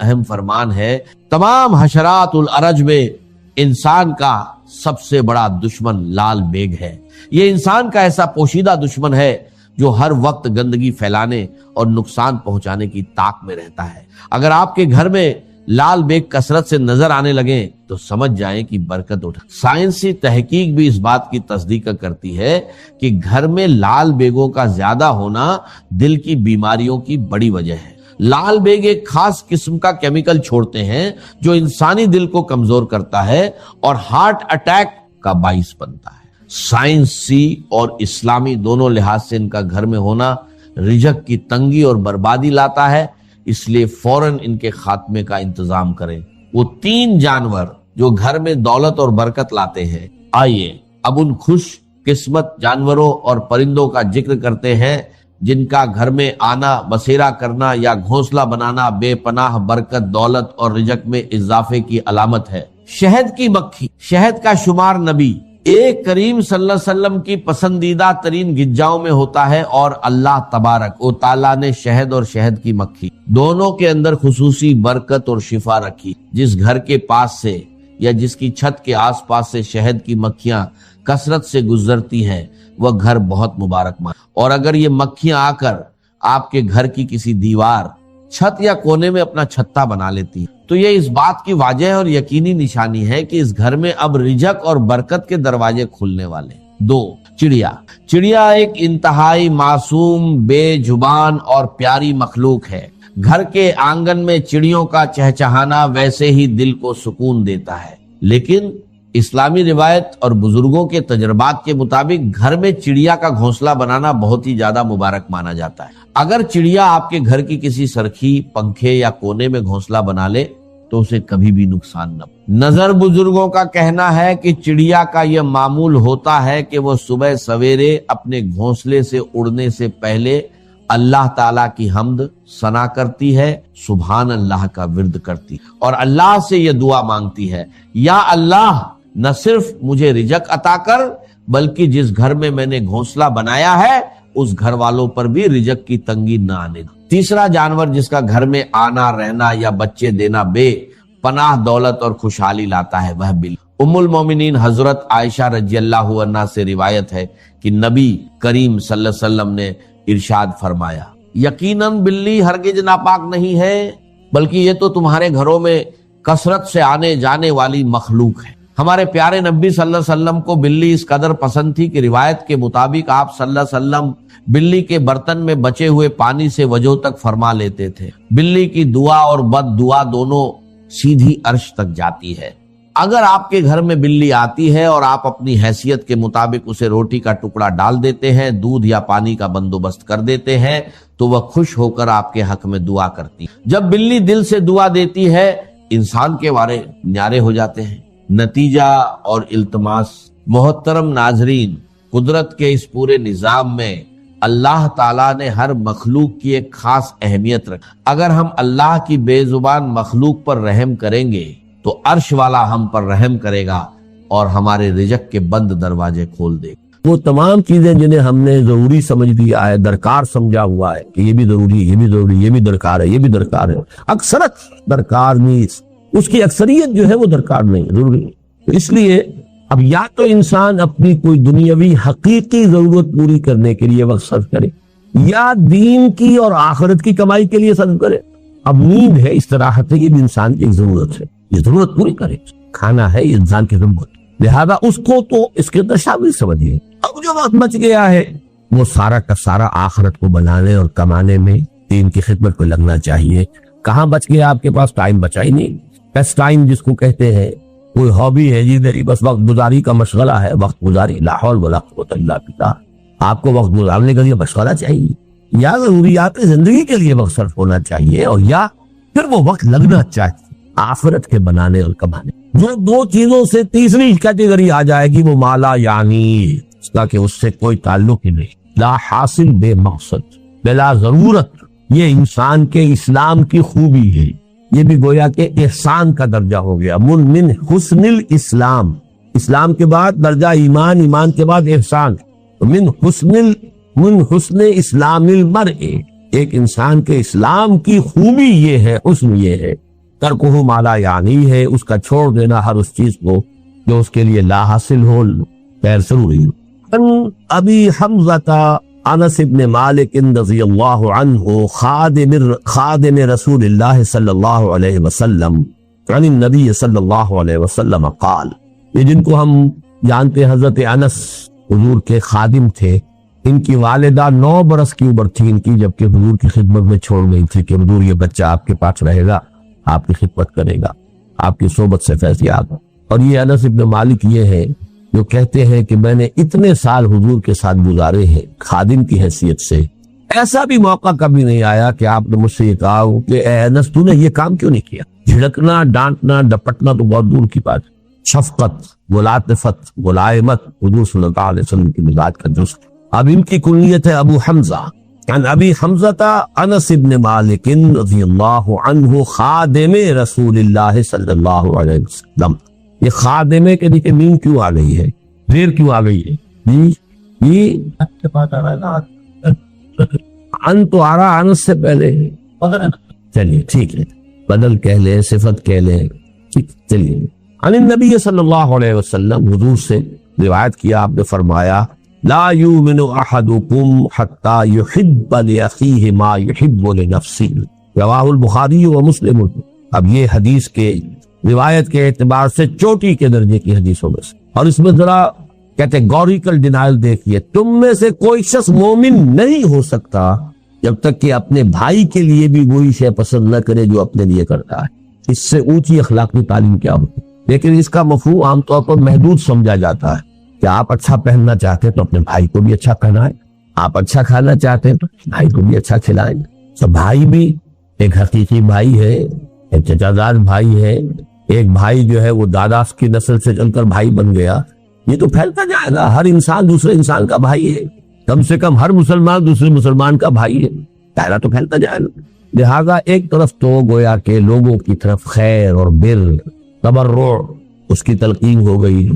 اہم فرمان ہے، تمام حشرات الارج میں انسان کا سب سے بڑا دشمن لال بیگ ہے۔ یہ انسان کا ایسا پوشیدہ دشمن ہے جو ہر وقت گندگی پھیلانے اور نقصان پہنچانے کی طاق میں رہتا ہے۔ اگر آپ کے گھر میں لال بیگ کثرت سے نظر آنے لگیں تو سمجھ جائیں کہ برکت اٹھا۔ سائنسی تحقیق بھی اس بات کی تصدیق کرتی ہے کہ گھر میں لال بیگوں کا زیادہ ہونا دل کی بیماریوں کی بڑی وجہ ہے۔ لال بیگ ایک خاص قسم کا کیمیکل چھوڑتے ہیں جو انسانی دل کو کمزور کرتا ہے اور ہارٹ اٹیک کا باعث بنتا ہے۔ سائنسی اور اسلامی دونوں لحاظ سے ان کا گھر میں ہونا رزق کی تنگی اور بربادی لاتا ہے، اس لیے فوراً ان کے خاتمے کا انتظام کریں۔ وہ 3 جانور جو گھر میں دولت اور برکت لاتے ہیں، آئیے اب ان خوش قسمت جانوروں اور پرندوں کا ذکر کرتے ہیں جن کا گھر میں آنا، بسیرا کرنا یا گھونسلہ بنانا بے پناہ برکت، دولت اور رزق میں اضافے کی علامت ہے۔ شہد کی مکھی، شہد کا شمار نبی ایک کریم صلی اللہ علیہ وسلم کی پسندیدہ ترین غذاؤں میں ہوتا ہے، اور اللہ تبارک و تعالیٰ نے شہد اور شہد کی مکھی دونوں کے اندر خصوصی برکت اور شفا رکھی۔ جس گھر کے پاس سے یا جس کی چھت کے آس پاس سے شہد کی مکھیاں کثرت سے گزرتی ہیں وہ گھر بہت مبارک مان۔ اور اگر یہ مکھیاں آ کر آپ کے گھر کی کسی دیوار، چھت یا کونے میں اپنا چھتا بنا لیتی تو یہ اس بات کی واضح اور یقینی نشانی ہے کہ اس گھر میں اب رزق اور برکت کے دروازے کھلنے والے۔ 2 چڑیا، چڑیا ایک انتہائی معصوم، بے زبان اور پیاری مخلوق ہے۔ گھر کے آنگن میں چڑیوں کا چہچہانا ویسے ہی دل کو سکون دیتا ہے، لیکن اسلامی روایت اور بزرگوں کے تجربات کے مطابق گھر میں چڑیا کا گھونسلہ بنانا بہت ہی زیادہ مبارک مانا جاتا ہے۔ اگر چڑیا آپ کے گھر کی کسی سرخی، پنکھے یا کونے میں گھونسلہ بنا لے تو اسے کبھی بھی نقصان نہ۔ نظر بزرگوں کا کہنا ہے کہ چڑیا کا یہ معمول ہوتا ہے کہ وہ صبح سویرے اپنے گھونسلے سے اڑنے سے پہلے اللہ تعالیٰ کی حمد ثنا کرتی ہے، سبحان اللہ کا ورد کرتی اور اللہ سے یہ دعا مانگتی ہے، یا اللہ نہ صرف مجھے رزق عطا کر بلکہ جس گھر میں میں نے گھونسلہ بنایا ہے اس گھر والوں پر بھی رزق کی تنگی نہ آنے دے۔ تیسرا جانور جس کا گھر میں آنا، رہنا یا بچے دینا بے پناہ دولت اور خوشحالی لاتا ہے وہ بلی۔ ام المومنین حضرت عائشہ رضی اللہ عنہا سے روایت ہے کہ نبی کریم صلی اللہ علیہ وسلم نے ارشاد فرمایا، یقیناً بلی ہرگز ناپاک نہیں ہے بلکہ یہ تو تمہارے گھروں میں کثرت سے آنے جانے والی مخلوق ہے۔ ہمارے پیارے نبی صلی اللہ علیہ وسلم کو بلی اس قدر پسند تھی کہ روایت کے مطابق آپ صلی اللہ علیہ وسلم بلی کے برتن میں بچے ہوئے پانی سے وضو تک فرما لیتے تھے۔ بلی کی دعا اور بد دعا دونوں سیدھی عرش تک جاتی ہے۔ اگر آپ کے گھر میں بلی آتی ہے اور آپ اپنی حیثیت کے مطابق اسے روٹی کا ٹکڑا ڈال دیتے ہیں، دودھ یا پانی کا بندوبست کر دیتے ہیں تو وہ خوش ہو کر آپ کے حق میں دعا کرتی ہے۔ جب بلی دل سے دعا دیتی ہے انسان کے وارے نیارے ہو جاتے ہیں۔ نتیجہ اور التماس، محترم ناظرین، قدرت کے اس پورے نظام میں اللہ تعالیٰ نے ہر مخلوق کی ایک خاص اہمیت رکھی۔ اگر ہم اللہ کی بے زبان مخلوق پر رحم کریں گے تو عرش والا ہم پر رحم کرے گا اور ہمارے رزق کے بند دروازے کھول دے گا۔ وہ تمام چیزیں جنہیں ہم نے ضروری سمجھ لیا ہے، درکار سمجھا ہوا ہے کہ یہ بھی ضروری ہے، یہ بھی ضروری، یہ بھی درکار ہے، یہ بھی درکار ہے، اکثرت درکار نہیں، اس کی اکثریت جو ہے وہ درکار نہیں، ضروری نہیں۔ تو اس لیے اب یا تو انسان اپنی کوئی دنیاوی حقیقی ضرورت پوری کرنے کے لیے وقت صرف کرے یا دین کی اور آخرت کی کمائی کے لیے صرف کرے۔ اب نیند ہے، استراحت ہے، یہ بھی انسان کی ایک ضرورت ہے، یہ ضرورت پوری کرے۔ کھانا ہے، یہ انسان کی ضرورت، لہذا اس کو تو اس کے اندر شامل سمجھیے۔ اب جو وقت بچ گیا ہے وہ سارا کا سارا آخرت کو بنانے اور کمانے میں دین کی خدمت کو لگنا چاہیے۔ کہاں بچ گیا آپ کے پاس؟ ٹائم بچا ہی نہیں۔ پیس ٹائم جس کو کہتے ہیں، کوئی ہابی ہے جی میری بس وقت گزاری کا مشغلہ ہے، وقت گزاری، لا حول ولا قوت الا باللہ۔ آپ کو وقت گزارنے کا لیے مشغلہ چاہیے، یا ضروریات زندگی کے لیے وقت صرف ہونا چاہیے، اور یا پھر وہ وقت لگنا چاہیے آخرت کے بنانے اور کمانے۔ جو دو چیزوں سے تیسری کیٹیگری آ جائے گی وہ مالا یعنی، اس کا کہ اس سے کوئی تعلق ہی نہیں، لا حاصل بے مقصد بلا ضرورت، یہ انسان کے اسلام کی خوبی ہے۔ یہ بھی گویا کہ احسان کا درجہ ہو گیا، من حسن الاسلام، اسلام کے بعد درجہ ایمان، ایمان کے بعد احسان، من حسن اسلام المرء، ایک انسان کے اسلام کی خوبی یہ ہے، حسن یہ ہے ترکہ ما لا یعنی ہے، اس کا چھوڑ دینا ہر اس چیز کو جو اس کے لیے لا حاصل ہو، غیر ضروری ہو۔ ان ابی حمزہ انس ابن مالک رضی اللہ عنہ خادم رسول اللہ صلی اللہ علیہ وسلم عن النبی صلی اللہ علیہ وسلم قال، یہ جن کو ہم جانتے حضرت انس حضور کے خادم تھے، ان کی والدہ 9 برس کی عمر تھی ان کی جبکہ حضور کی خدمت میں چھوڑ گئی تھی کہ حضور یہ بچہ آپ کے پاس رہے گا، آپ کی خدمت کرے گا، آپ کی صحبت سے فیضیاب۔ اور یہ انس ابن مالک یہ ہے جو کہتے ہیں کہ میں نے اتنے سال حضور کے ساتھ گزارے ہیں خادم کی حیثیت سے، ایسا بھی موقع کبھی نہیں آیا کہ آپ نے مجھ سے یہ کہا ہو کہ اے انس تو نے یہ کام کیوں نہیں کیا۔ جھڑکنا، ڈانٹنا، ڈپٹنا تو بہت دور کی بات ہے، شفقت، ملاطفت، ملائمت حضور صلی اللہ علیہ وسلم کی مزاج کا جز۔ اب ان کی کنیت ہے ابو حمزہ، عن ابی حمزہ انس ابن مالک رضی اللہ عنہ خادم رسول اللہ صلی اللہ علیہ وسلم۔ یہ خادمے کے لیے مین کیوں آ گئی ہے، زیر کیوں آ گئی ہے؟ یہ کے پاس آ رہا ہے ان تو آ رہا انس سے پہلے، چلیے ٹھیک ہے، بدل کہہ لیں، صفت کہہ لیں، چلیے۔ عن النبی صلی اللہ علیہ وسلم، حضور سے روایت کیا، آپ نے فرمایا لا یؤمن احدکم حتی یحب لاخیہ ما یحب لنفسہ، رواہ البخاری و مسلم۔ اب یہ حدیث کے روایت کے اعتبار سے چوٹی کے درجے کی حدیثوں میں سے، اور اس میں ذرا کیٹیگوریکل ڈینائل دیکھیے، تم میں سے کوئی شخص مومن نہیں ہو سکتا جب تک کہ اپنے بھائی کے لیے بھی وہی شے پسند نہ کرے جو اپنے لیے کرتا ہے۔ اس سے اونچی اخلاقی تعلیم کیا ہوتی؟ لیکن اس کا مفہوم عام طور پر محدود سمجھا جاتا ہے کہ آپ اچھا پہننا چاہتے ہیں تو اپنے بھائی کو بھی اچھا پہنائیں، آپ اچھا کھانا چاہتے ہیں تو بھائی کو بھی اچھا کھلائیں۔ تو بھائی بھی ایک حقیقی بھائی ہے، ایک چچا زاد بھائی ہے، ایک بھائی جو ہے وہ دادا کی نسل سے چل کر بھائی بن گیا، یہ تو پھیلتا جائے گا، ہر انسان دوسرے انسان کا بھائی ہے، کم سے کم ہر مسلمان دوسرے مسلمان کا بھائی ہے، دائرہ تو پھیلتا جائے گا۔ لہذا ایک طرف تو گویا کہ لوگوں کی طرف خیر اور بر، تبرع، اس کی تلقین ہو گئی،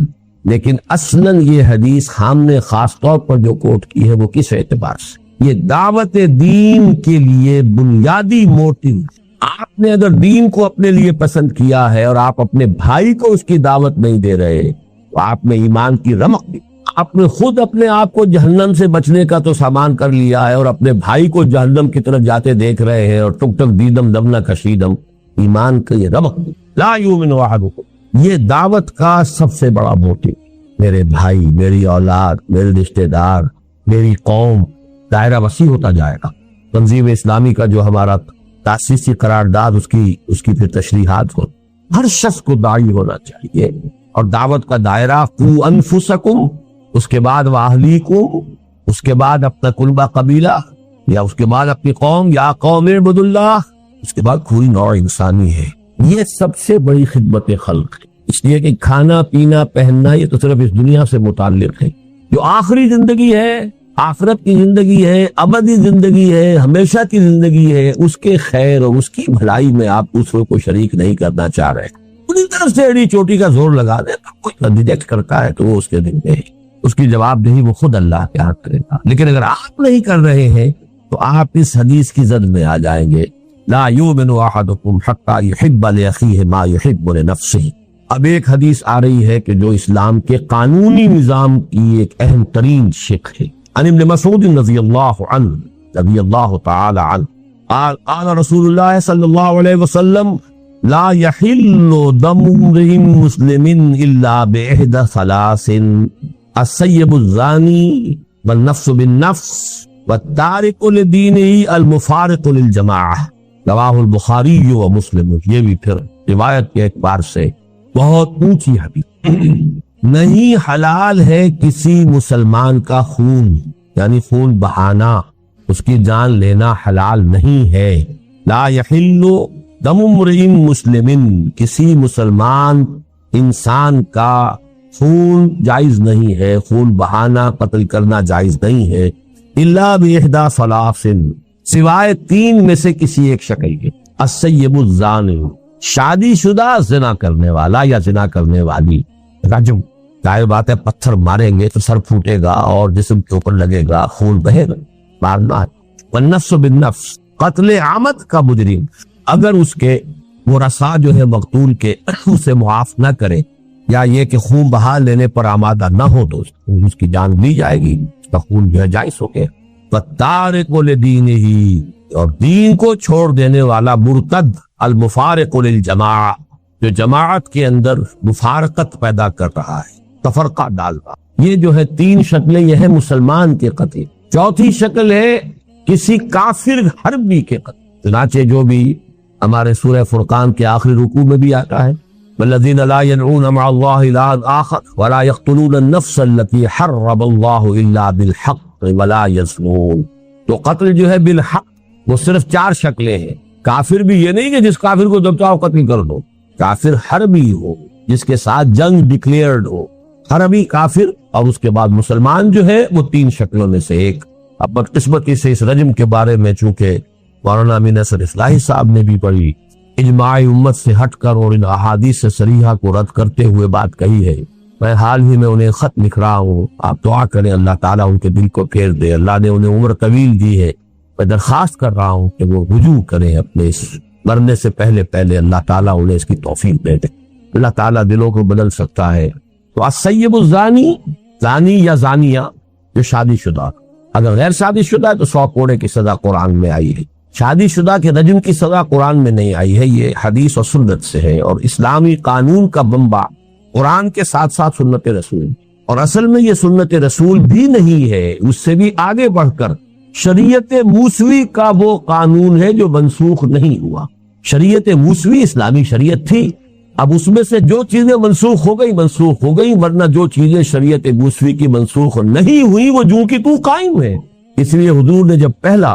لیکن اصلاً یہ حدیث ہم نے خاص طور پر جو کوٹ کی ہے وہ کس اعتبار سے؟ یہ دعوت دین کے لیے بنیادی موٹو۔ آپ نے اگر دین کو اپنے لیے پسند کیا ہے اور آپ اپنے بھائی کو اس کی دعوت نہیں دے رہے تو آپ نے ایمان کی رمق دی، آپ نے خود اپنے آپ کو جہنم سے بچنے کا تو سامان کر لیا ہے اور اپنے بھائی کو جہنم کی طرف جاتے دیکھ رہے ہیں، اور ٹک ٹک دیدم دم نہ کشیدم، ایمان کا یہ رمق دی۔ لا یؤمن احدکم، یہ دعوت کا سب سے بڑا موٹو، میرے بھائی، میری اولاد، میرے رشتہ دار، میری قوم، دائرہ وسیع ہوتا جائے گا۔ تنظیم اسلامی کا جو ہمارا تاسیسی قرارداد، اس کی پھر تشریحات ہو، ہر شخص کو داعی ہونا چاہیے، اور دعوت کا دائرہ قو انفسکم، اس کے بعد واہلیکم، اس کے بعد اپنا کنبہ قبیلہ، یا اس کے بعد اپنی قوم، یا قوم اعبدوا اللہ، اس کے بعد پوری نوع انسانی ہے۔ یہ سب سے بڑی خدمت خلق ہے، اس لیے کہ کھانا پینا پہننا یہ تو صرف اس دنیا سے متعلق ہے، جو آخری زندگی ہے، آخرت کی زندگی ہے، ابدی زندگی ہے، ہمیشہ کی زندگی ہے، اس کے خیر اور اس کی بھلائی میں آپ دوسروں کو شریک نہیں کرنا چاہ رہے، پوری طرف سے ایڑی چوٹی کا زور لگا دے، کوئی ریجیکٹ کرتا ہے تو وہ اس کے دل میں ہے، اس کی جواب دہی وہ خود اللہ کے ہاتھ کرے گا۔ لیکن اگر آپ نہیں کر رہے ہیں تو آپ اس حدیث کی زد میں آ جائیں گے، لا یؤمن احدکم حتی یحب لاخیہ ما یحب لنفسہ۔ اب ایک حدیث آ رہی ہے کہ جو اسلام کے قانونی نظام کی ایک اہم ترین شق ہے۔ عن ابن مسعود رضی اللہ تعالی عنہ قال قال رسول اللہ صلی اللہ علیہ وسلم لا يحل دم امرئ مسلم الا باحدى ثلاث السيب الزاني والنفس بالنفس والتارك لدينه المفارق للجماعة، رواہ البخاری و مسلم۔ یہ بھی پھر روایت کے اعتبار سے بہت اونچی حدیث۔ نہیں حلال ہے کسی مسلمان کا خون، یعنی خون بہانا، اس کی جان لینا حلال نہیں ہے۔ لا یحل دم امرئ مسلم، کسی مسلمان انسان کا خون جائز نہیں ہے، خون بہانا، قتل کرنا جائز نہیں ہے، الا باحدى ثلاث، سوائے 3 میں سے کسی ایک شکل کے۔ السیب الزانی، شادی شدہ زنا کرنے والا یا زنا کرنے والی، رجم، ظاہر بات ہے پتھر ماریں گے تو سر پھوٹے گا اور جسم کے اوپر لگے گا، خون بہے گا، مارنا ہے۔ والنفس بالنفس، قتل عامد کا مجرم، اگر اس کے وہ رسا جو ہے مقتول کے اسے معاف نہ کرے یا یہ کہ خون بہا لینے پر آمادہ نہ ہو تو اس کی جان لی جائے گی، اس کا خون جو ہے جائز ہو گیا۔ فَالتَّارِقُ لِدِينِهِ، اور دین کو چھوڑ دینے والا مرتد، المفارق للجماعہ، جو جماعت کے اندر مفارقت پیدا کر رہا ہے، تفرقہ ڈال رہا۔ یہ جو ہے تین شکلیں یہ ہے مسلمان کے قتل۔ چوتھی شکل ہے کسی کافر حربی کے قتل، چنانچہ جو بھی ہمارے سورہ فرقان کے آخری رکوع میں بھی آتا ہے والذین لا يدعون مع اللہ الہا آخر ولا يقتلون النفس التي حرم اللہ الا بالحق ولا يزنون۔ تو قتل جو ہے بالحق وہ صرف چار شکلیں ہیں۔ کافر بھی یہ نہیں کہ جس کافر کو جب چاہو قتل کر دو، کافر حربی ہو جس کے ساتھ جنگ ڈکلیئرڈ ہو، حربی کافر، اور اس کے بعد مسلمان جو ہے وہ تین شکلوں میں سے ایک۔ اب بدقسمتی سے اس رجم کے بارے میں چونکہ مولانا امین نصر اصلاحی صاحب نے بھی بڑی اجماع امت سے ہٹ کر اور ان احادیث سے صریحہ کو رد کرتے ہوئے بات کہی ہے، میں حال ہی میں انہیں خط لکھ رہا ہوں، آپ دعا کریں اللہ تعالیٰ ان کے دل کو پھیر دے، اللہ نے انہیں عمر طویل دی ہے، میں درخواست کر رہا ہوں کہ وہ رجوع کریں اپنے اس مرنے سے پہلے اللہ تعالیٰ انہیں اس کی توفیق دے دے، اللہ تعالیٰ دلوں کو بدل سکتا ہے۔ تو السیب الزانی، زانی یا زانیہ جو شادی شدہ، اگر غیر شادی شدہ ہے تو 100 کوڑے کی سزا قرآن میں آئی ہے، شادی شدہ کے رجم کی سزا قرآن میں نہیں آئی ہے، یہ حدیث اور سنت سے ہے، اور اسلامی قانون کا بمبا قرآن کے ساتھ ساتھ سنت رسول، اور اصل میں یہ سنت رسول بھی نہیں ہے، اس سے بھی آگے بڑھ کر شریعت موسوی کا وہ قانون ہے جو منسوخ نہیں ہوا۔ شریعت موسوی اسلامی شریعت تھی، اب اس میں سے جو چیزیں منسوخ ہو گئی، ورنہ جو چیزیں شریعت موسوی کی منسوخ نہیں ہوئی وہ جو کی تو قائم ہے۔ اس لیے حضور نے جب پہلا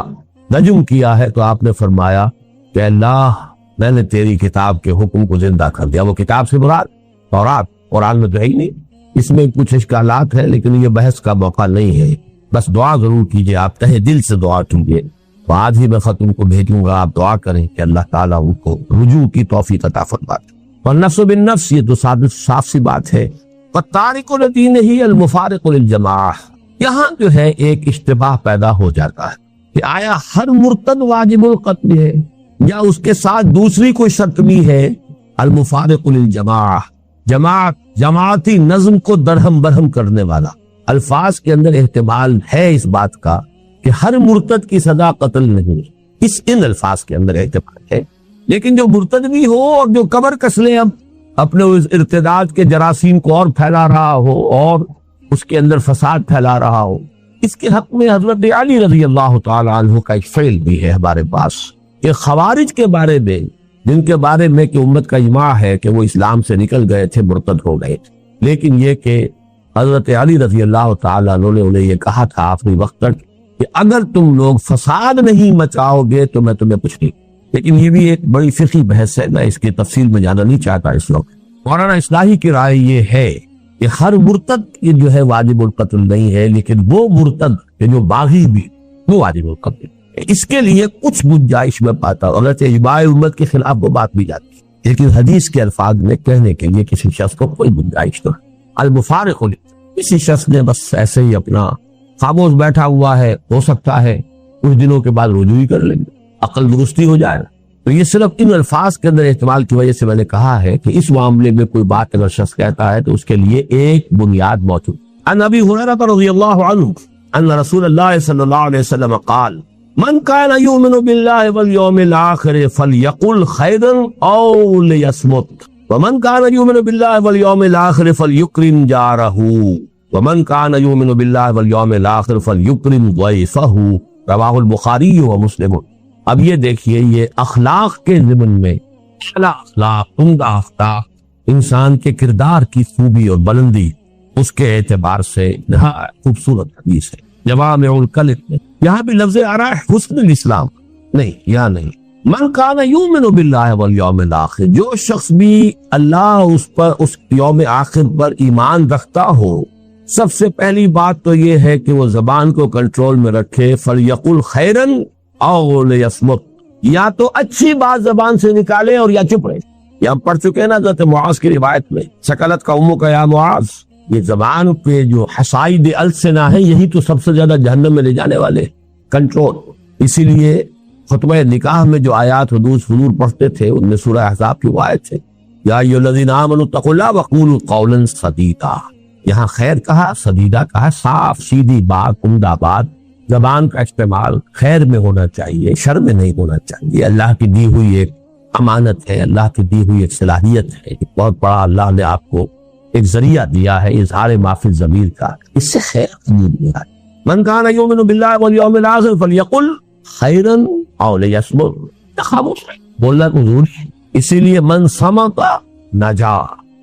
رجم کیا ہے تو آپ نے فرمایا کہ اللہ میں نے تیری کتاب کے حکم کو زندہ کر دیا۔ وہ کتاب سے مراد تورات، قرآن میں تو ہے ہی نہیں، اس میں کچھ اشکالات ہیں لیکن یہ بحث کا موقع نہیں ہے، بس دعا ضرور کیجئے، آپ تہ دل سے دعا کیجئے۔ تو آج ہی میں خط ان کو بھیجوں گا، آپ دعا کریں کہ اللہ تعالیٰ ان کو رجوع کی توفیق عطا فرمائے۔ اور نفس بالنفس، یہ تو صاف سی بات ہے۔ وَالتَّارِقُ لِدِينِهِ الْمُفَارِقُ لِلْجَمَاعَةِ، یہاں جو ہے ایک اشتباہ پیدا ہو جاتا ہے کہ آیا ہر مرتد واجب القتل ہے یا اس کے ساتھ دوسری کوئی شرط بھی ہے؟ المفارق للجماعہ، جماعتی نظم کو درہم برہم کرنے والا۔ الفاظ کے اندر احتمال ہے اس بات کا کہ ہر مرتد کی سزا قتل نہیں، ان الفاظ کے اندر احتمال ہے، لیکن جو مرتد بھی ہو اور جو کمر کس لے اب اپنے اس ارتداد کے جراثیم کو اور پھیلا رہا ہو اور اس کے اندر فساد پھیلا رہا ہو، اس کے حق میں حضرت علی رضی اللہ تعالی عنہ کا ایک فعل بھی ہے ہمارے پاس، کہ خوارج کے بارے میں، جن کے بارے میں کہ امت کا اجماع ہے کہ وہ اسلام سے نکل گئے تھے، مرتد ہو گئے، لیکن یہ کہ حضرت علی رضی اللہ تعالی عنہ نے انہیں یہ کہا تھا آخری وقت تک کہ اگر تم لوگ فساد نہیں مچاؤ گے تو میں تمہیں کچھ نہیں۔ لیکن یہ بھی ایک بڑی فقہی بحث ہے، میں اس کی تفصیل میں جانا نہیں چاہتا اس وقت۔ مولانا اصلاحی کی رائے یہ ہے کہ ہر مرتد یہ جو ہے واجب القتل نہیں ہے، لیکن وہ مرتد کہ جو باغی بھی وہ واجب القتل، اس کے لیے کچھ گنجائش میں پاتا ہوں، اگرچہ اجماع امت کے خلاف وہ بات بھی جاتی ہے، لیکن حدیث کے الفاظ میں کہنے کے لیے کسی شخص کو کوئی گنجائش تو المفارق ہو، کسی شخص نے بس ایسے ہی اپنا خاموش بیٹھا ہوا ہے، ہو سکتا ہے کچھ دنوں کے بعد رجوع ہی کر لیں گے، عقل درستی ہو جائے گا، تو یہ صرف ان الفاظ کے اندر احتمال کی وجہ سے میں نے کہا ہے کہ اس معاملے میں کوئی بات اگر شخص کہتا ہے تو اس کے لیے ایک بنیاد موجود۔ عن ابی ہریرہ رضی اللہ عنہ ان رسول اللہ صلی اللہ علیہ وسلم قال من كان يؤمن بالله واليوم الآخر فليقل خيرا أو ليصمت ومن كان يؤمن بالله واليوم الآخر فليكرم جاره ومن كان يؤمن بالله واليوم الآخر فليكرم ضيفه رواه البخاری ومسلم۔ اب یہ دیکھیے، یہ اخلاق کے ضمن میں اخلاق عمدہ اخلاق انسان کے کردار کی خوبی اور بلندی، اس کے اعتبار سے نہایت خوبصورت حدیث ہے۔ جوامع الکلم میں یہاں بھی لفظ آ رہا ہے حسن الاسلام، نہیں یا نہیں، من کان یؤمن باللہ والیوم الآخر، جو شخص بھی اللہ اس یوم آخر پر ایمان رکھتا ہو، سب سے پہلی بات تو یہ ہے کہ وہ زبان کو کنٹرول میں رکھے، فلیقل خیرا او لیصمت، یا تو اچھی بات زبان سے نکالے اور یا چپ رہے۔ یہ ہم پڑھ چکے ہیں نا حضرت معاذ کی روایت میں، سکلت کا امو کا یا معاذ، یہ زبان پہ جو حصائد السنہ ہے یہی تو سب سے زیادہ جہنم میں لے جانے والے، کنٹرول۔ اسی لیے خطبہ نکاح میں جو آیات حضور پڑھتے تھے ان میں سورہ احزاب کی وہ آیت ہے، یا ایھا الذین آمنوا اتقوا اللہ وقولوا قولا سدیدا۔ یہاں خیر کہا، سدیدہ کہا، صاف سیدھی بات، عمدہ بات۔ زبان کا استعمال خیر میں ہونا چاہیے، شر میں نہیں ہونا چاہیے۔ اللہ کی دی ہوئی ایک امانت ہے، اللہ کی دی ہوئی ایک صلاحیت ہے، ایک بہت بڑا اللہ نے آپ کو ایک ذریعہ دیا ہے اظہار ما فی الضمیر کا، اس سے خیر قبول ہوا ہے۔ من کان یؤمن باللہ والیوم الآخر فلیقل خیرا او لیصمت۔ خاموش بولنا تو ضروری ہے، اسی لیے من صمت نجا،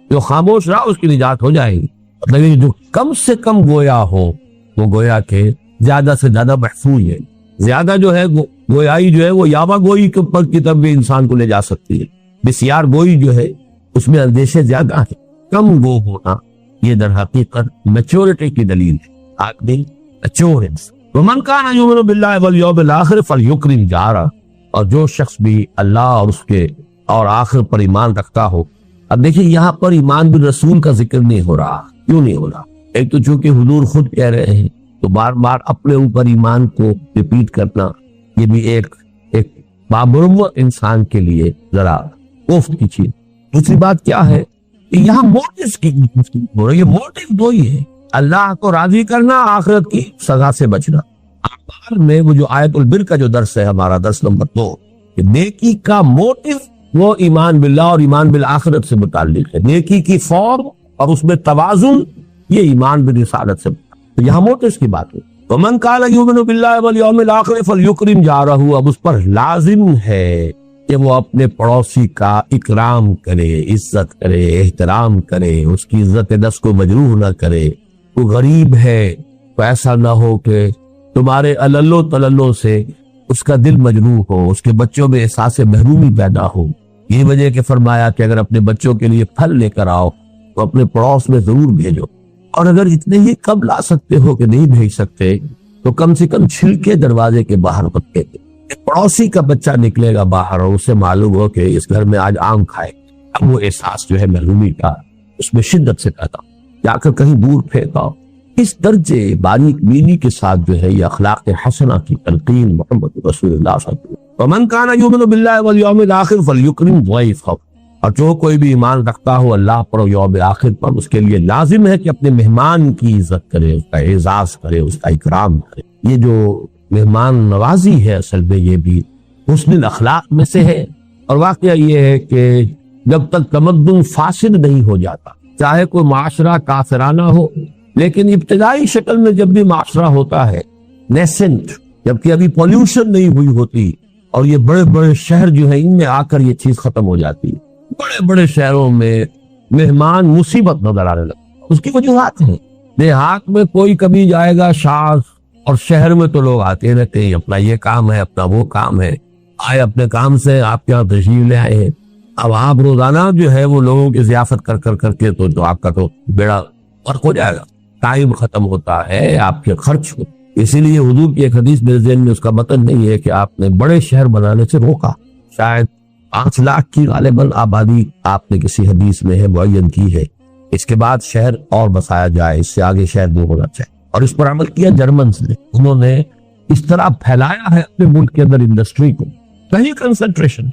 جو خاموش رہا اس کی نجات ہو جائے گی۔ مطلب جو کم سے کم گویا ہو وہ گویا کہ زیادہ سے زیادہ محفوظ ہے۔ زیادہ جو ہے گویائی جو ہے وہ یاوہ گوئی کے اوپر کی طرف بھی انسان کو لے جا سکتی ہے۔ بسیار گوئی جو ہے اس میں اندیشے زیادہ ہیں، کم گو ہونا یہ در حقیقت میچورٹی کی دلیل ہے، آدمی میچور ہے۔ ومن کان یؤمن باللہ والیوم الآخر فلیکرم جارہ، اور جو شخص بھی اللہ اور اس کے اور آخر پر ایمان رکھتا ہو۔ اب دیکھیں یہاں پر ایمان بالرسول کا ذکر نہیں ہو رہا، کیوں نہیں ہو رہا؟ ایک تو چونکہ حضور خود کہہ رہے ہیں تو بار بار اپنے اوپر ایمان کو ریپیٹ کرنا یہ بھی ایک بامروت انسان کے لیے ذرا کوفت کی چیز۔ دوسری بات کیا ہے کہ یہاں موٹیوز کی ہو رہی ہے، موٹیو دو ہی ہے، اللہ کو راضی کرنا، آخرت کی سزا سے بچنا۔ اعمال میں وہ جو آیت البر کا جو درس ہے ہمارا درس نمبر 2، کہ نیکی کا موٹیو وہ ایمان باللہ اور ایمان بالآخرت سے متعلق ہے، نیکی کی فارم اور اس میں توازن یہ ایمان بالرسالت سے متعلق۔ تو یہاں موٹیوز کی بات ہے۔ ومن کان یؤمن باللہ والیوم الآخر فلیکرم جارہ، اب اس پر لازم ہے کہ وہ اپنے پڑوسی کا اکرام کرے، عزت کرے، احترام کرے، اس کی عزت نفس کو مجروح نہ کرے۔ وہ غریب ہے تو ایسا نہ ہو کہ تمہارے عللو تللو سے اس کا دل مجروح ہو، اس کے بچوں میں احساس محرومی پیدا ہو۔ یہ وجہ کہ فرمایا کہ اگر اپنے بچوں کے لیے پھل لے کر آؤ تو اپنے پڑوس میں ضرور بھیجو، اور اگر اتنے ہی کم لا سکتے ہو کہ نہیں بھیج سکتے تو کم سے کم چھلکے دروازے کے باہر مت پھینکو۔ پڑوسی کا بچہ نکلے گا باہر اور اسے معلوم ہو کہ اس گھر میں آج آم کھائے، اب وہ احساس جو ہے محرومی کا اس میں شدت سے پیدا جا کر کہیں دور پھینکا۔ اس درجے باریک بینی کے ساتھ جو ہے یہ اخلاق حسنہ کی تلقین محمد رسول اللہ صلی اللہ علیہ وسلم۔ ومن کان یؤمن باللہ والیوم الآخر فلیکرم ضیفہ، اور جو کوئی بھی ایمان رکھتا ہو اللہ پر اور یوم آخر پر، اس کے لیے لازم ہے کہ اپنے مہمان کی عزت کرے، اس کا اعزاز کرے، اس کا اکرام کرے۔ یہ جو مہمان نوازی ہے اصل میں یہ بھی حسن الاخلاق میں سے ہے، اور واقعہ یہ ہے کہ جب تک تمدن فاسد نہیں ہو جاتا، چاہے کوئی معاشرہ کافرانہ ہو، لیکن ابتدائی شکل میں جب بھی معاشرہ ہوتا ہے نیسنٹ، جبکہ ابھی پولیوشن نہیں ہوئی ہوتی، اور یہ بڑے بڑے شہر جو ہیں ان میں آ کر یہ چیز ختم ہو جاتی ہے، بڑے بڑے شہروں میں مہمان مصیبت نظر آنے لگتا۔ اس کی وجوہات ہیں، دیہات میں کوئی کبھی جائے گا شاذ، اور شہر میں تو لوگ آتے رہتے ہیں، اپنا یہ کام ہے، اپنا وہ کام ہے، آئے اپنے کام سے، آپ کے یہاں تشریف لے آئے ہیں۔ اب آپ روزانہ جو ہے وہ لوگوں کی ضیافت کر کے تو آپ کا تو بیڑا فرق ہو جائے گا، ٹائم ختم ہوتا ہے، آپ کے خرچ ہو۔ اسی لیے حضور کی ایک حدیث میرے ذہن میں اس کا متن نہیں ہے کہ آپ نے بڑے شہر بنانے سے روکا، شاید 5 لاکھ کی غالباً آبادی آپ نے کسی حدیث میں ہے معین کی ہے، اس کے بعد شہر اور بسایا جائے، اس سے آگے شہر نہیں ہونا چاہیے۔ اور اس پر عمل کیا جرمنز نے، انہوں نے اس طرح پھیلایا ہے اپنے ملک کے اندر انڈسٹری کو، کہیں کنسنٹریشن،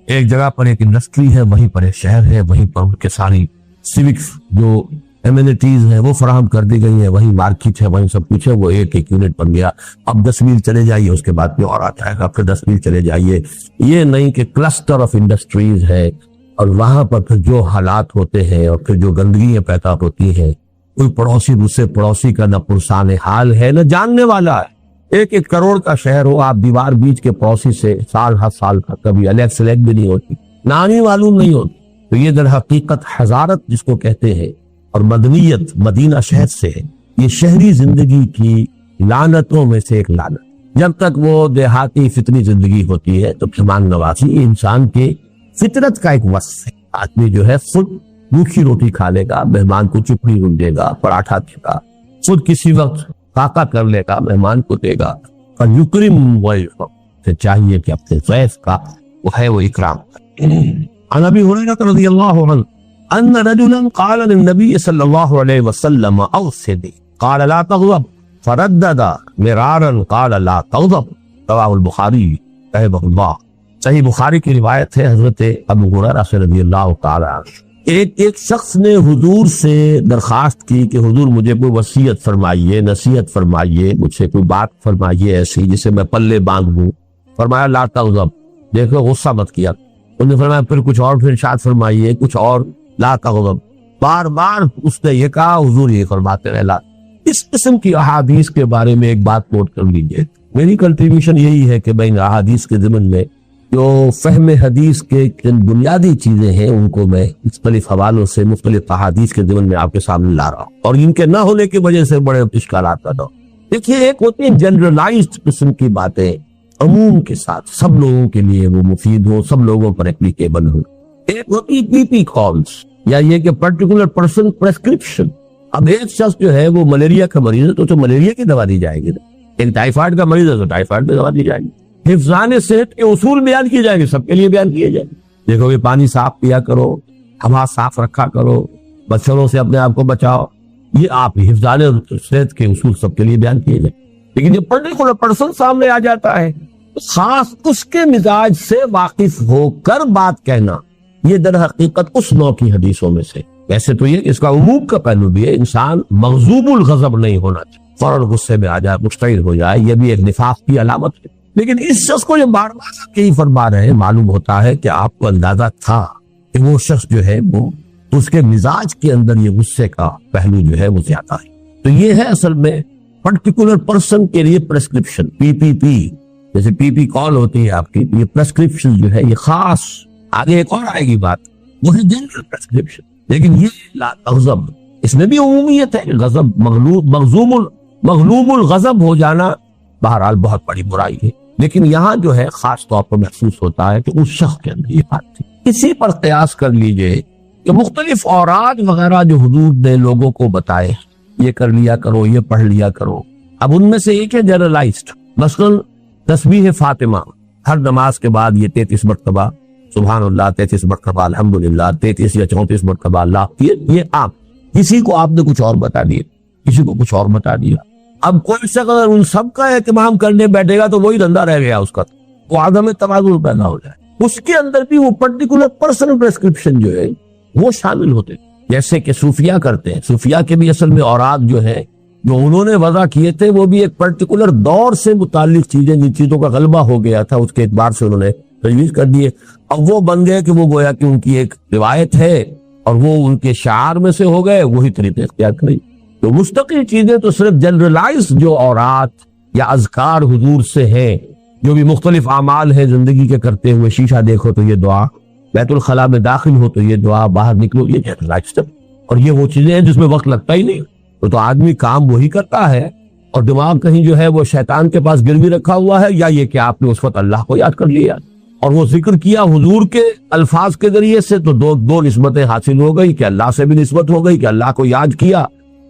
ایک جگہ پر ایک انڈسٹری ہے، وہیں پر ایک شہر ہے، وہیں پر ان کے ساری سیوکس جو ایمینٹیز ہیں وہ فراہم کر دی گئی ہیں، وہیں مارکیٹ ہے، وہیں سب کچھ ہے، وہ ایک یونٹ بن گیا۔ اب 10 میل چلے جائیے، اس کے بعد میں اور آتا ہے، پھر 10 میل چلے جائیے۔ یہ نہیں کہ کلسٹر آف انڈسٹریز ہے، اور وہاں پر پھر جو حالات ہوتے ہیں اور پھر جو گندگیاں پیدا ہوتی ہیں، کوئی پڑوسی دوسرے پڑوسی کا نہ پرسان حال ہے نہ جاننے والا ہے۔ 1-1 کروڑ کا شہر ہو، آپ دیوار بیچ کے پڑوسی سے سال ہر سال کا کبھی الیکس بھی نہیں ہوتی، نانی معلوم نہیں ہوتی۔ تو یہ در حقیقت حضارت جس کو کہتے ہیں اور مدنیت مدینہ شہر سے ہے، یہ شہری زندگی کی لعنتوں میں سے ایک لعنت۔ جب تک وہ دیہاتی فطری زندگی ہوتی ہے تو مہمان نوازی انسان کے فطرت کا ایک وصف ہے۔ آدمی جو ہے خود روکھی روٹی کھا لے گا، مہمان کو چپڑی روٹ دے گا، پراٹھا دے گا، خود کسی وقت کاکا کر لے گا، مہمان کو دے گا۔ فَلْيُكْرِمْ ضَيْفَهُ، سے چاہیے کہ اپنے ضیف کا وہ ہے وہ اکرام کرے۔ عن ابی ہریرہ رضی اللہ عنہ ان رجلا قال للنبي صلی اللہ علیہ وسلم اوصنی قال لا تغضب فردد مرارا قال لا تغضب، رواہ البخاری۔ رحمہ اللہ. صحیح بخاری کی روایت ہے حضرت ابو ہریرہ سے رضی اللہ تعالی عنہ. ایک شخص نے حضور سے درخواست کی کہ حضور مجھے کوئی وصیت فرمائیے، نصیحت فرمائیے، مجھ سے کوئی بات فرمائیے ایسی جسے میں پلے باندھ دوں. فرمایا لا تغضب، دیکھو غصہ مت کیا. انہوں نے فرمایا پھر کچھ اور، پھر ارشاد فرمائیے کچھ اور، لا تغضب. بار بار اس نے یہ کہا، حضور یہ فرماتے رہے لا. اس قسم کی احادیث کے بارے میں ایک بات نوٹ کر لیجئے. میری کنٹریبیوشن یہی ہے کہ میں ان احادیث کے ضمن میں جو فہم حدیث کے جن بنیادی چیزیں ہیں ان کو میں مختلف حوالوں سے مختلف احادیث کے ضمن میں آپ کے سامنے لا رہا ہوں، اور ان کے نہ ہونے کی وجہ سے بڑے اشکالات پیدا ہو. دیکھیے، ایک ہوتی ہے جنرلائزڈ قسم کی باتیں، عموم کے ساتھ سب لوگوں کے لیے وہ مفید ہو، سب لوگوں پر اپلیکیبل ہو. ایک ہوتی ہے پی پی کالز، یا یہ کہ پرٹیکولر پرسن پریسکرپشن. اب ایک شخص جو ہے وہ ملیریا کا مریض ہے تو ملیریا کی دوا دی جائے گی، ایک ٹائیفائڈ کا مریض ہے تو ٹائیفائڈ کی دوا دی جائے گی. حفظان صحت کے اصول بیان کیے جائیں گے، سب کے لیے بیان کیے جائیں گے. دیکھو یہ پانی صاف پیا کرو، ہوا صاف رکھا کرو، مچھروں سے اپنے آپ کو بچاؤ، یہ آپ حفظان صحت کے اصول سب کے لیے بیان کیے جائیں. لیکن جب پرٹیکولر پرسن سامنے آ جاتا ہے، خاص اس کے مزاج سے واقف ہو کر بات کہنا، یہ در حقیقت اس نوع کی حدیثوں میں سے. ویسے تو یہ اس کا عموم کا پہلو بھی ہے، انسان مغضوب الغضب نہیں ہونا چاہیے، فوراً غصے میں آ جائے، مشتعل ہو جائے، یہ بھی ایک نفاق کی علامت ہے. لیکن اس شخص کو جب بار بار یہی فرما رہے ہیں، معلوم ہوتا ہے کہ آپ کو اندازہ تھا کہ وہ شخص جو ہے وہ اس کے مزاج کے اندر یہ غصے کا پہلو جو ہے وہ زیادہ ہے. تو یہ ہے اصل میں پرٹیکولر پرسن کے لیے پریسکرپشن. پی پی پی جیسے پی پی کال ہوتی ہے آپ کی، یہ پریسکرپشن جو ہے یہ خاص، آگے ایک اور آئے گی بات، وہ ہے جنرل پریسکرپشن. لیکن یہ لا تغضب، اس میں بھی عمومیت ہے. غضب مغلوب الغضب ہو جانا بہرحال بہت بڑی برائی ہے، لیکن یہاں جو ہے خاص طور پر محسوس ہوتا ہے کہ اس شخص کے اندر یہ بات تھی. اسی پر قیاس کر لیجئے کہ مختلف اوراد وغیرہ جو حضور نے لوگوں کو بتائے، یہ کر لیا کرو، یہ پڑھ لیا کرو. اب ان میں سے ایک ہے جنرلائزڈ، مثلا تسبیح فاطمہ، ہر نماز کے بعد یہ 33 مرتبہ سبحان اللہ، 33 مرتبہ الحمدللہ، 33 یا 34 مرتبہ اللہ. یہ آپ کسی کو آپ نے کچھ اور بتا دیا، کسی کو کچھ اور بتا دیا. اب کوئی شخص اگر ان سب کا اہتمام کرنے بیٹھے گا تو وہی دھندا رہ گیا اس کا، وہ عدم توازن پیدا ہو جائے. اس کے اندر بھی وہ پرٹیکولر پرسنل پریسکرپشن جو ہے وہ شامل ہوتے، جیسے کہ صوفیہ کرتے ہیں. صوفیہ کے بھی اصل میں اوراد جو ہے جو انہوں نے وضع کیے تھے وہ بھی ایک پرٹیکولر دور سے متعلق چیزیں، جن چیزوں کا غلبہ ہو گیا تھا اس کے اعتبار سے انہوں نے تجویز کر دیے. اب وہ بن گئے کہ وہ گویا کہ ان کی ایک روایت ہے اور وہ ان کے شعار میں سے ہو گئے، وہی طریقے اختیار کریں. تو مستقل چیزیں تو صرف جنرلائز جو اورات یا اذکار حضور سے ہیں، جو بھی مختلف اعمال ہیں زندگی کے کرتے ہوئے، شیشہ دیکھو تو یہ دعا، بیت الخلاء میں داخل ہو تو یہ دعا، باہر نکلو یہ جنرلائز. اور یہ وہ چیزیں ہیں جس میں وقت لگتا ہی نہیں، تو آدمی کام وہی کرتا ہے اور دماغ کہیں جو ہے وہ شیطان کے پاس گروی رکھا ہوا ہے، یا یہ کہ آپ نے اس وقت اللہ کو یاد کر لیا اور وہ ذکر کیا حضور کے الفاظ کے ذریعے سے، تو دو نسبتیں حاصل ہو گئی کہ اللہ سے بھی نسبت ہو گئی کہ اللہ کو یاد کیا،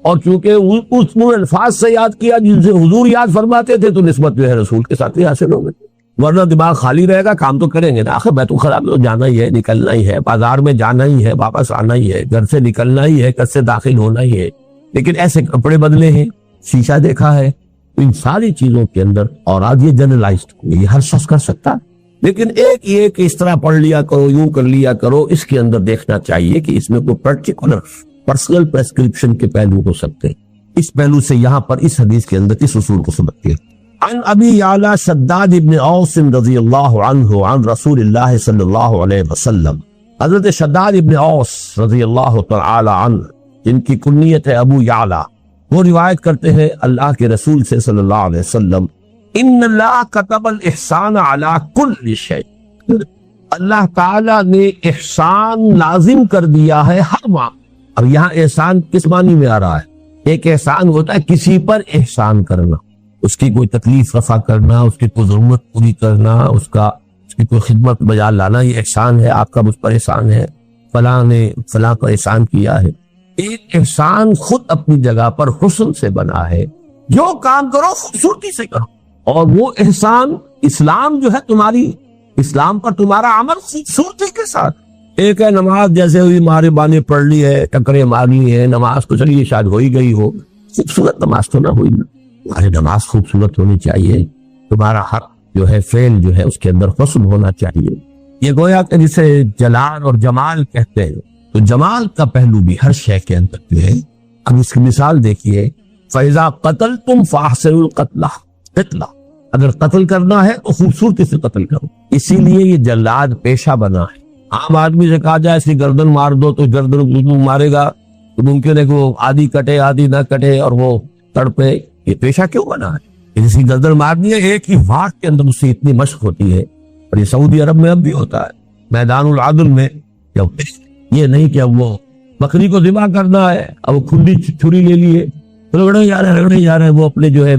اور چونکہ اس الفاظ سے یاد کیا جن سے حضور یاد فرماتے تھے تو نسبت جو ہے رسول کے ساتھ ہی حاصل ہو گئی. ورنہ دماغ خالی رہے گا، کام تو کریں گے نا، آخر بیت الخلاء میں تو جانا ہی ہے، نکلنا ہی ہے، بازار میں جانا ہی ہے، واپس آنا ہی ہے، گھر سے نکلنا ہی ہے، گھر سے داخل ہونا ہی ہے. لیکن ایسے کپڑے بدلے ہیں، شیشہ دیکھا ہے، ان ساری چیزوں کے اندر، اور آج یہ جنرلائزڈ یہ ہر شخص کر سکتا. لیکن ایک یہ کہ اس طرح پڑھ لیا کرو، یوں کر لیا کرو، اس کے اندر دیکھنا چاہیے کہ اس میں کوئی پرٹیکولر پرسنل پریسکرپشن کے پہلو ہو سکتے ہیں. اس پہلو سے یہاں پر اس حدیث کے اندر اس اصول کو سمجھتے ہیں. عن ابی یعلا شداد ابن اوس رضی اللہ عنہ عن رسول اللہ صلی اللہ علیہ وسلم. حضرت شداد ابن اوس رضی اللہ تعالی عنہ، جن کی کنیت ہے ابو یعلا، وہ روایت کرتے ہیں اللہ کے رسول سے صلی اللہ علیہ وسلم، ان اللہ کتب الاحسان علی کل شیء، اللہ تعالی نے احسان لازم کر دیا ہے ہر معاملے. اب یہاں احسان کس معنی میں آ رہا ہے؟ ایک احسان ہوتا ہے کسی پر احسان کرنا، اس کی کوئی تکلیف رفع کرنا، اس کی کوئی ضرورت پوری کرنا، اس کی کوئی خدمت بجا لانا، یہ احسان ہے، آپ کا مجھ پر احسان ہے، فلاں نے فلاں کا احسان کیا ہے. ایک احسان خود اپنی جگہ پر حسن سے بنا ہے، جو کام کرو خوبصورتی سے کرو، اور وہ احسان اسلام جو ہے تمہاری، اسلام پر تمہارا عمل خوبصورتی کے ساتھ. ایک ہے نماز جیسے ہوئی مارے بانے پڑھ لی ہے، ٹکرے مار لی ہے، نماز تو چلیے شاید ہو ہی گئی ہو، خوبصورت نماز تو نہ ہوئی. تمہاری نماز خوبصورت ہونی چاہیے، تمہارا ہر جو ہے فعل جو ہے اس کے اندر حسن ہونا چاہیے. یہ گویا کہ جسے جلال اور جمال کہتے ہیں، تو جمال کا پہلو بھی ہر شے کے اندر جو ہے. اب اس کی مثال دیکھیے، فَإِذَا قَتَلْتُمْ فَأَحْسِنُوا الْقَتْلَ، قتلہ اگر قتل کرنا ہے تو خوبصورتی سے قتل کرو. اسی لیے یہ جلاد پیشہ بنا ہے. عام آدمی سے کہا جائے اس کی گردن مار دو تو گردن مارے گا، تو ممکن ہے کہ وہ آدھی کٹے آدھی نہ کٹے اور وہ تڑپے. یہ پیشہ کیوں بنا ہے؟ اس کی گردن مارنی ہے، ایک ہی وار کے اندر اس سے اتنی مشق ہوتی ہے. اور یہ سعودی عرب میں اب بھی ہوتا ہے، میدان العدل میں. یہ نہیں کہ اب وہ بکری کو ذبح کرنا ہے، اب وہ کھلی چھری لے لیے رگڑے جا رہے ہیں. وہ اپنے جو ہے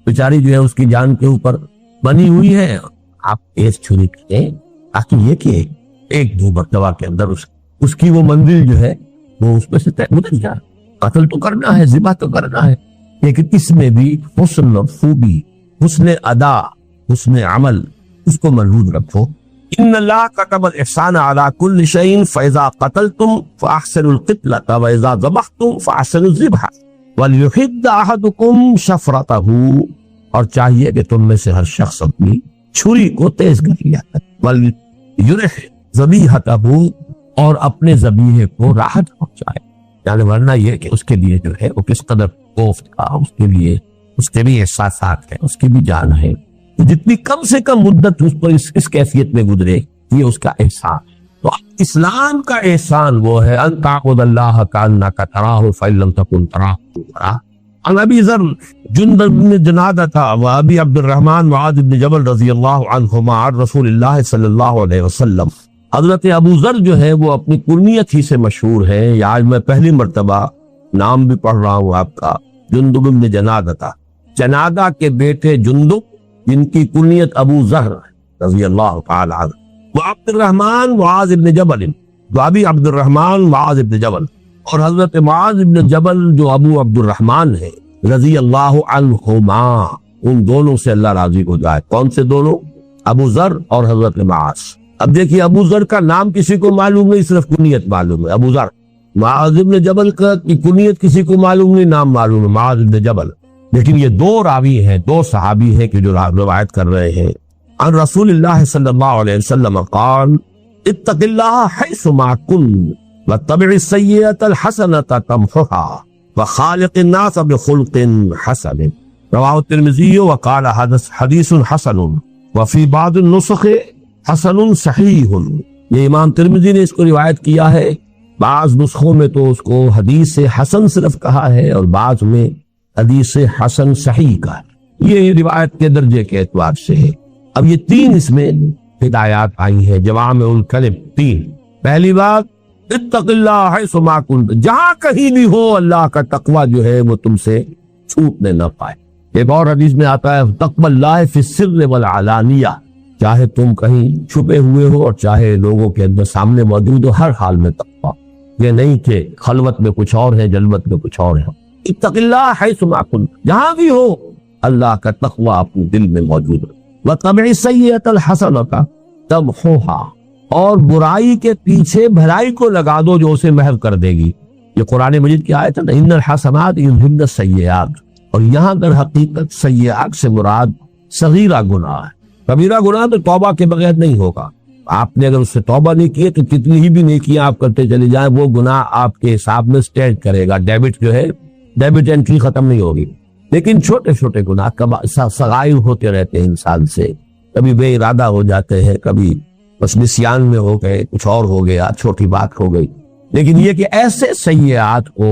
بیچاری جو ہے اس کی جان کے اوپر بنی ہوئی ہے. آپ ایس چھری کریں تاکہ یہ کہ ایک دو مرتبہ کے اندر اس کی وہ منزل جو ہے وہ اس میں سے اتر جائے. قتل تو کرنا ہے، ذبح تو کرنا ہے، لیکن اس میں بھی حسن و خوبی، حسن ادا، حسن عمل اس کو ملحوظ رکھو. ان اللہ كتب الاحسان على كل شيء فاذا قتلتم فاحسنوا القتلة واذا ذبحتم فاحسنوا الذبح وليحد احدكم شفرته. اور چاہیے کہ تم میں سے ہر شخص اپنی چھری کو تیز کر لیا کرے. ولیرح ذبیحته، اور اپنے ذبیحے کو راحت پہنچائے. یعنی ورنہ یہ کہ اس کے لیے جو ہے وہ کس قدر کوفت کا، اس کے لیے اس کے بھی احساسات ہیں، اس کی بھی جان ہے. جتنی کم سے کم مدت اس پر اس کیفیت میں گزرے یہ اس کا احسان. تو اسلام کا احسان وہ ہے ان تعبد اللہ کانک تراہ فإن لم تکن تراہ تراہ. عن ابی ذر جندب بن جنادہ و ابی عبد الرحمن معاذ بن جبل رضی اللہ عنہما عن رسول اللہ صلی اللہ علیہ وسلم. حضرت ابو ذر جو ہے وہ اپنی کنیت ہی سے مشہور ہے. یہ آج میں پہلی مرتبہ نام بھی پڑھ رہا ہوں آپ کا، جندب بن جنادہ، جنادہ کے بیٹے جندب جن کی کنیت ابو ذر رضی اللہ تعالی عنہ. وہ عبد الرحمن معاذ بن جبل، جو ابی عبد الرحمن معاذ بن جبل، اور حضرت معاذ بن جبل جو ابو عبد الرحمن ہے رضی اللہ عنہما، ان دونوں سے اللہ راضی ہو جائے. کون سے دونوں؟ ابو ذر اور حضرت معاذ. اب دیکھیے ابو ذر کا نام کسی کو معلوم نہیں، صرف کنیت معلوم ہے ابو ذر. معاذ بن جبل کا کنیت کسی کو معلوم نہیں، نام معلوم ہے معاذ بن جبل. لیکن یہ دو راوی ہیں، دو صحابی ہیں کہ جو روایت کر رہے ہیں. عن رسول اللہ صلی اللہ علیہ وسلم قال اتق اللہ حیث ما كنت واتبع السیئۃ الحسنۃ تمحها وخالق الناس بخلق حسن. رواه الترمذی وقال حدیث حسن وفی بعض النسخ حسن صحیح. یہ امام ترمذی نے اس کو روایت کیا ہے. بعض نسخوں میں تو اس کو حدیث حسن صرف کہا ہے اور بعض میں حدیث حسن صحیح کا ہے. یہ روایت کے درجے کے اعتبار سے ہے. اب یہ تین اس میں ہدایات آئی ہیں جوامع الکلم. تین، پہلی بات اتق اللہ حیث ما کنت، جہاں کہیں بھی ہو اللہ کا تقوی جو ہے وہ تم سے چھوٹنے نہ پائے. ایک اور حدیث میں آتا ہے تقوی اللہ فی السر والعلانیہ، چاہے تم کہیں چھپے ہوئے ہو اور چاہے لوگوں کے اندر سامنے موجود ہو، ہر حال میں تقوی. یہ نہیں کہ خلوت میں کچھ اور ہے، جلوت میں کچھ اور ہے. اتق اللہ حیث ما کنت، جہاں بھی ہو اللہ کا تقوی اپنے دل میں موجود ہے. وَاتَّبِعِ السَّيِّئَةَ الْحَسَنَةَ تَمْحُوهَا، اور برائی کے پیچھے بھلائی کو لگا دو جو اسے محو کر دے گی. یہ قرآن مجید کی آیت ہے، ان الحسنات یذہبن السیئات. اور یہاں در حقیقت سیئات سے مراد صغیرہ گناہ ہے. کبیرہ گناہ تو توبہ کے بغیر نہیں ہوگا. آپ نے اگر اس سے توبہ نہیں کی تو کتنی ہی بھی نیکیاں آپ کرتے چلے جائیں، وہ گناہ آپ کے حساب میں سٹینڈ کرے گا. ڈیبٹ جو ہے، ڈیبٹ انٹری ختم نہیں ہوگی. لیکن چھوٹے چھوٹے گناہ صغائر ہوتے رہتے ہیں انسان سے. کبھی بے ارادہ ہو جاتے ہیں، کبھی بس نسیان میں ہو گئے، کچھ اور ہو گیا، چھوٹی بات ہو گئی. لیکن یہ کہ ایسے سیئات کو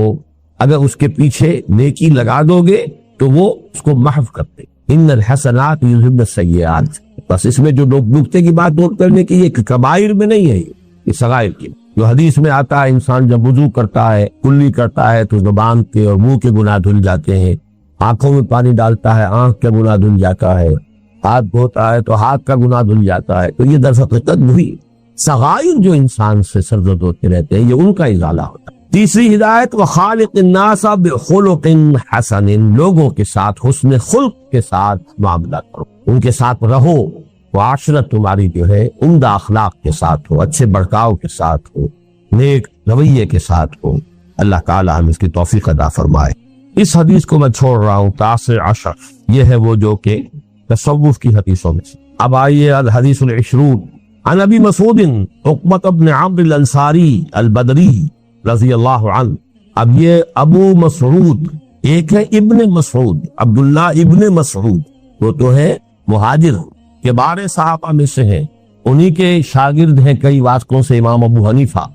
اگر اس کے پیچھے نیکی لگا دو گے تو وہ اس کو محو کرتے. ان الحسنات یذہبن السیئات. بس اس میں جو نکتے کی بات نوٹ کرنے کی، یہ کبائر میں نہیں ہے، یہ صغائر کی. جو حدیث میں آتا ہے انسان جب وضو کرتا ہے، کلی کرتا ہے تو زبان کے اور منہ کے گناہ دھل جاتے ہیں. آنکھوں میں پانی ڈالتا ہے، آنکھ کا گناہ دھل جاتا ہے. ہاتھ دھوتا ہے تو ہاتھ کا گناہ دھل جاتا ہے. تو یہ در حقیقت وہی صغائر جو انسان سے سرزد ہوتے رہتے ہیں، یہ ان کا ازالہ ہوتا ہے. تیسری ہدایت وخالق الناس بخلق حسن، لوگوں کے ساتھ حسن خلق کے ساتھ معاملہ کرو، ان کے ساتھ رہو. معاشرت تمہاری جو ہے عمدہ اخلاق کے ساتھ ہو، اچھے برتاؤ کے ساتھ ہو، نیک رویے کے ساتھ ہو. اللہ تعالی ہم اس کی توفیق عطا فرمائے. اس حدیث کو میں چھوڑ رہا ہوں 19 یہ ہے وہ جو کہ تصوف کی حدیثوں میں سے. اب آئیے الحدیث العشرون عن ابی مسعود عقبۃ بن عمرو الانصاری البدری رضی اللہ عنہ. اب یہ ابو مسعود، ایک ہے ابن مسعود، عبداللہ ابن مسعود، وہ تو ہے مہاجر کبار صحابہ میں سے ہیں، انہی کے شاگرد ہیں کئی واسطوں سے امام ابو حنیفہ.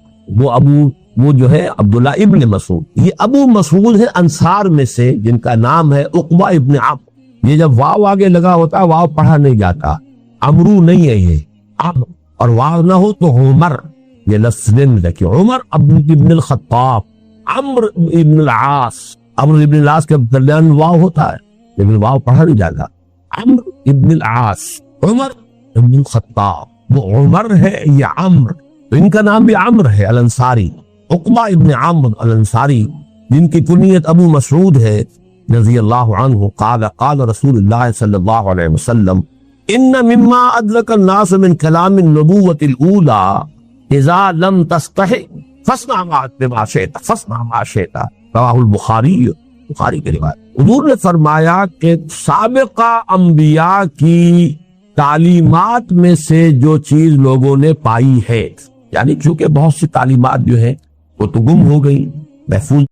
وہ جو ہے عبداللہ ابن مسعود. یہ ابو مسعود ہے انصار میں سے، جن کا نام ہے عقبہ ابن عمرو. یہ جب واو آگے لگا ہوتا ہے واو پڑھا نہیں جاتا، عمرو نہیں ہے یہ، عمرو، اور واو نہ ہو تو عمر، یہ لفظ رکھیں. عمر ابن الخطاب، عمرو ابن العاص. عمرو ابن العاص کے درمیان واو ہوتا ہے لیکن واو پڑھا نہیں جاتا. عمرو ابن العاص، عمر ابن الخطاب، وہ عمر ہے یہ عمرو، تو ان کا نام بھی عمرو ہے الانصاری. عقبہ ابن عمرو الانصاری جن کی کنیت ابو مسعود ہے رضی اللہ عنہ. قال رسول اللہ صلی اللہ علیہ وسلم ان مما ادرک الناس من کلام النبوۃ الاولى اذا لم تستحی فاصنع ما شئت فاصنع ما شئت. رواہ البخاری، بخاری کی روایت. حضور نے فرمایا کہ سابقہ انبیاء کی تعلیمات میں سے جو چیز لوگوں نے پائی ہے، یعنی چونکہ بہت سی تعلیمات جو ہیں وہ تو گم ہو گئی، محفوظ